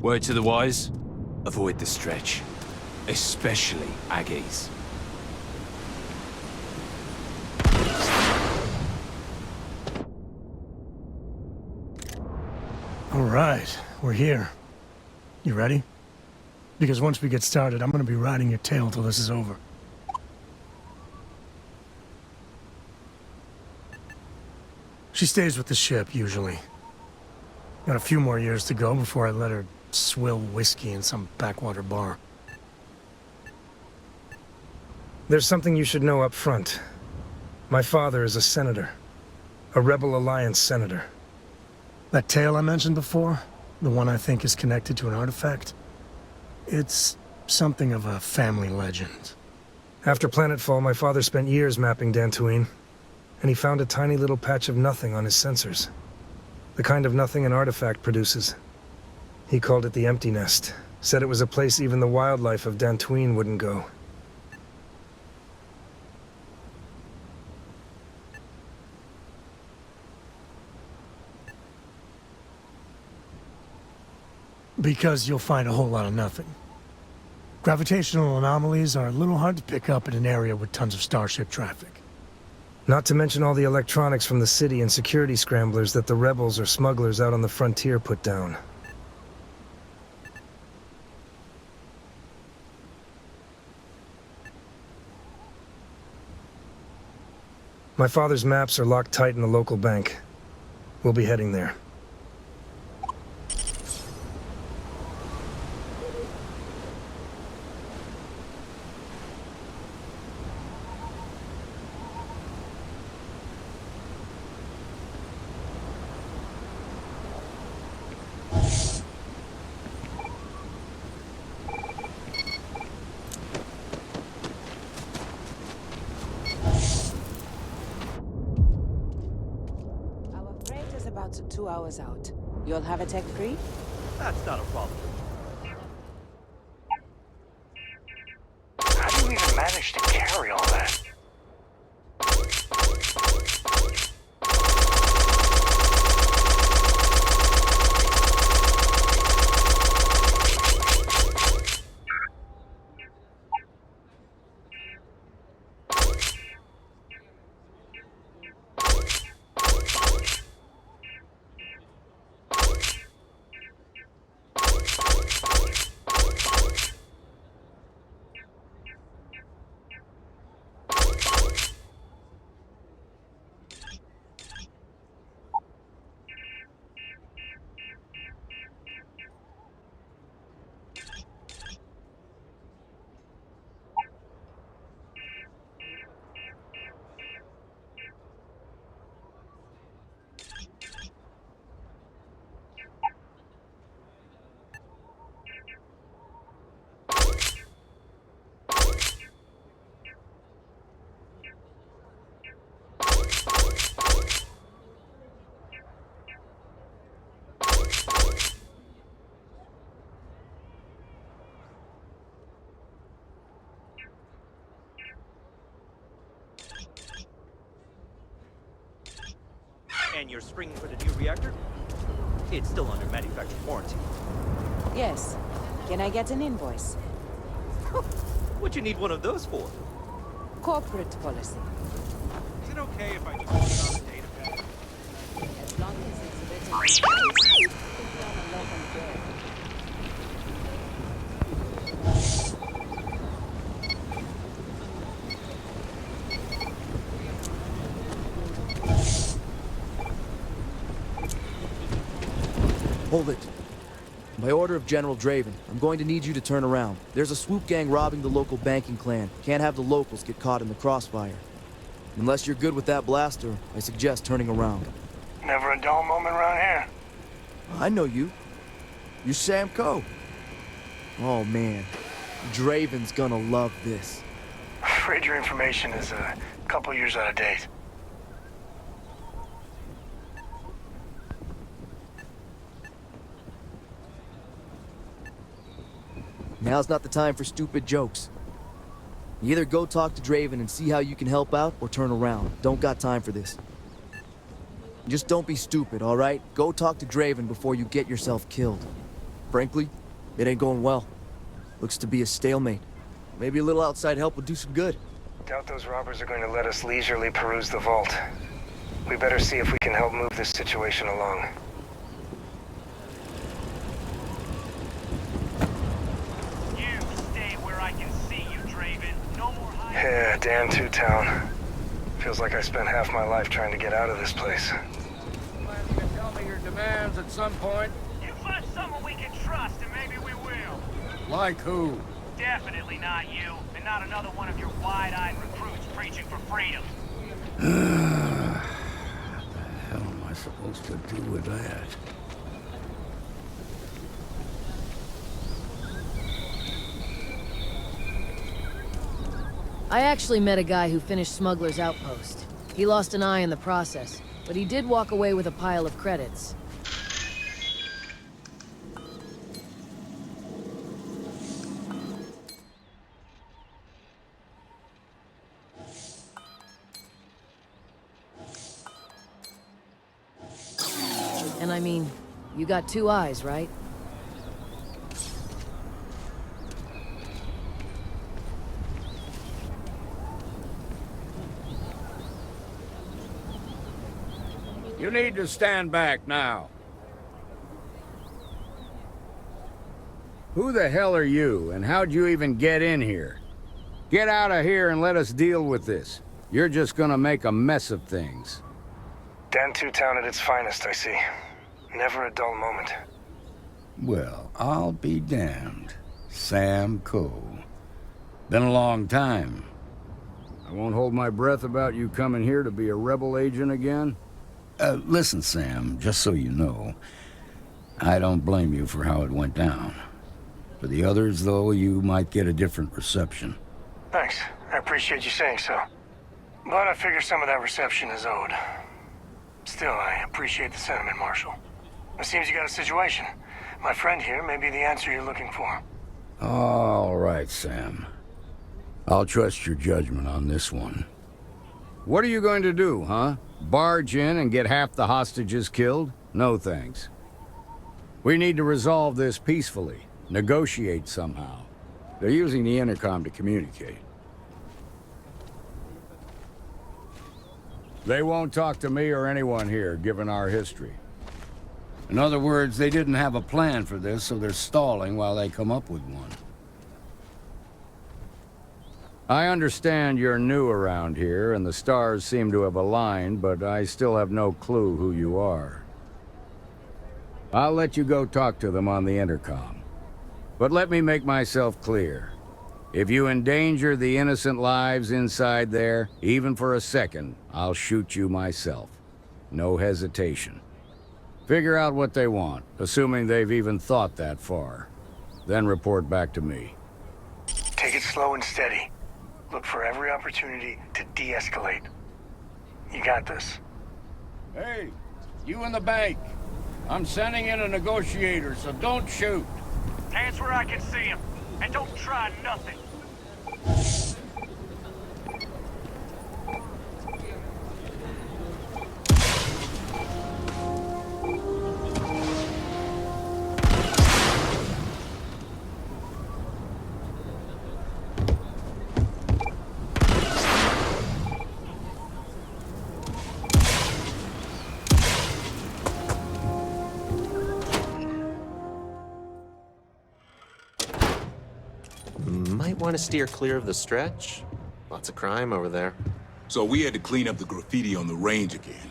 Word to the wise, avoid the stretch. Especially Aggies. All right, we're here. You ready? Because once we get started, I'm gonna be riding your tail till this is over. She stays with the ship, usually. Got a few more years to go before I let her swill whiskey in some backwater bar. There's something you should know up front. My father is a senator. A Rebel Alliance senator. That tale I mentioned before, the one I think is connected to an artifact, it's something of a family legend. After planetfall, my father spent years mapping Dantooine, and he found a tiny little patch of nothing on his sensors. The kind of nothing an artifact produces. He called it the Empty Nest, said it was a place even the wildlife of Dantooine wouldn't go. Because you'll find a whole lot of nothing. Gravitational anomalies are a little hard to pick up in an area with tons of starship traffic. Not to mention all the electronics from the city and security scramblers that the rebels or smugglers out on the frontier put down. My father's maps are locked tight in the local bank. We'll be heading there. About 2 hours out. You'll have a tech free? That's not a problem. How do you even manage to carry all that? And you're springing for the new reactor? It's still under manufacturer warranty. Yes. Can I get an invoice? What'd you need one of those for? Corporate policy. Is it okay if I just put it on the data pad? As long as it's written in space, it's not a local bread. Hold it. By order of General Draven, I'm going to need you to turn around. There's a swoop gang robbing the local banking clan. Can't have the locals get caught in the crossfire. Unless you're good with that blaster, I suggest turning around. Never a dull moment around here. I know you. You're Sam Coe. Oh man, Draven's gonna love this. Afraid your information is a couple years out of date. Now's not the time for stupid jokes. You either go talk to Draven and see how you can help out, or turn around. Don't got time for this. Just don't be stupid, alright? Go talk to Draven before you get yourself killed. Frankly, it ain't going well. Looks to be a stalemate. Maybe a little outside help would do some good. Doubt those robbers are going to let us leisurely peruse the vault. We better see if we can help move this situation along. You stay where I can see you, Draven. No more hiding. Yeah, damn Two-Town. Feels like I spent half my life trying to get out of this place. You can tell me your demands at some point. You find someone we can trust, and maybe we will. Like who? Definitely not you, and not another one of your wide-eyed recruits preaching for freedom. What the hell am I supposed to do with that? I actually met a guy who finished Smuggler's Outpost. He lost an eye in the process, but he did walk away with a pile of credits. And I mean, you got 2 eyes, right? You need to stand back now. Who the hell are you, and how'd you even get in here? Get out of here and let us deal with this. You're just gonna make a mess of things. Dan Two-Town at its finest, I see. Never a dull moment. Well, I'll be damned. Sam Coe. Been a long time. I won't hold my breath about you coming here to be a rebel agent again. Listen, Sam, just so you know, I don't blame you for how it went down. For the others, though, you might get a different reception. Thanks. I appreciate you saying so. But I figure some of that reception is owed. Still, I appreciate the sentiment, Marshal. It seems you got a situation. My friend here may be the answer you're looking for. All right, Sam. I'll trust your judgment on this one. What are you going to do, huh? Barge in and get half the hostages killed? No thanks. We need to resolve this peacefully. Negotiate somehow. They're using the intercom to communicate. They won't talk to me or anyone here, given our history. In other words, they didn't have a plan for this, so they're stalling while they come up with one. I understand you're new around here, and the stars seem to have aligned, but I still have no clue who you are. I'll let you go talk to them on the intercom. But let me make myself clear. If you endanger the innocent lives inside there, even for a second, I'll shoot you myself. No hesitation. Figure out what they want, assuming they've even thought that far. Then report back to me. Take it slow and steady. Look for every opportunity to de-escalate. You got this. Hey, you in the bank. I'm sending in a negotiator, so don't shoot. Hands where I can see him, and don't try nothing. Might want to steer clear of the stretch. Lots of crime over there. So we had to clean up the graffiti on the range again.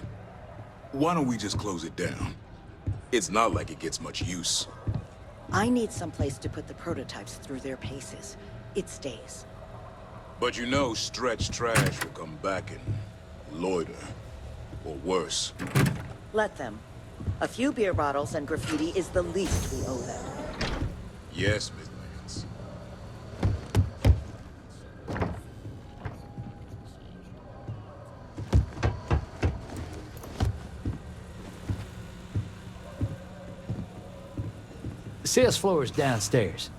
Why don't we just close it down? It's not like it gets much use. I need someplace to put the prototypes through their paces. It stays. But you know Stretch Trash will come back and loiter. Or worse. Let them. A few beer bottles and graffiti is the least we owe them. Yes, Miss Lance. The sales floor is downstairs.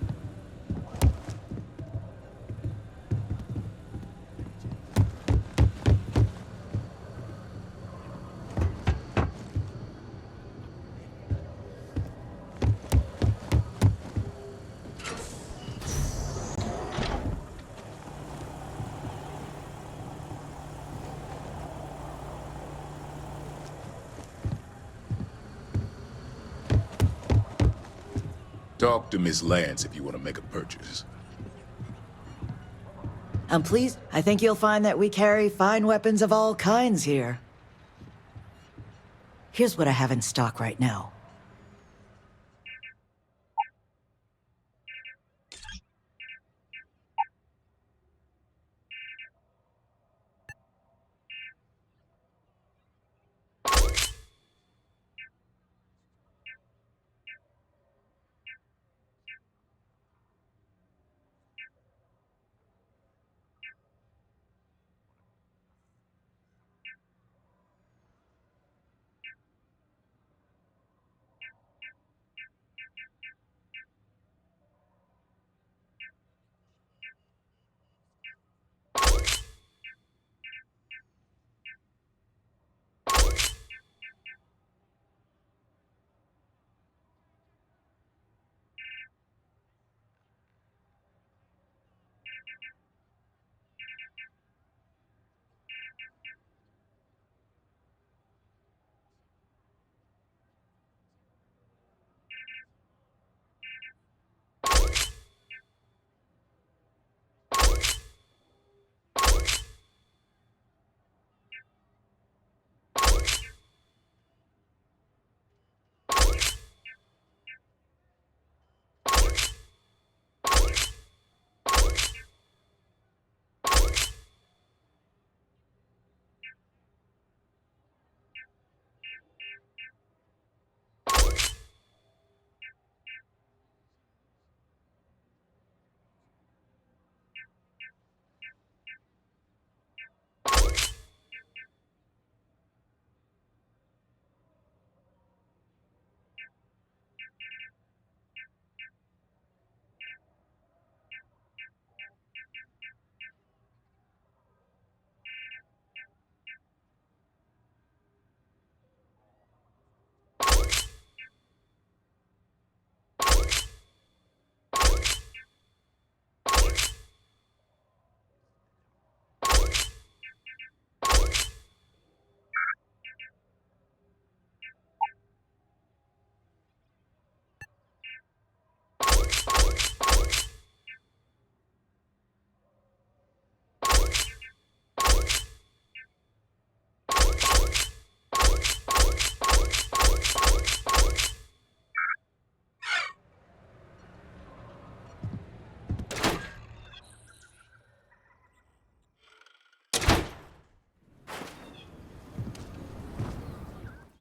Talk to Miss Lance if you want to make a purchase. I'm pleased. I think you'll find that we carry fine weapons of all kinds here. Here's what I have in stock right now.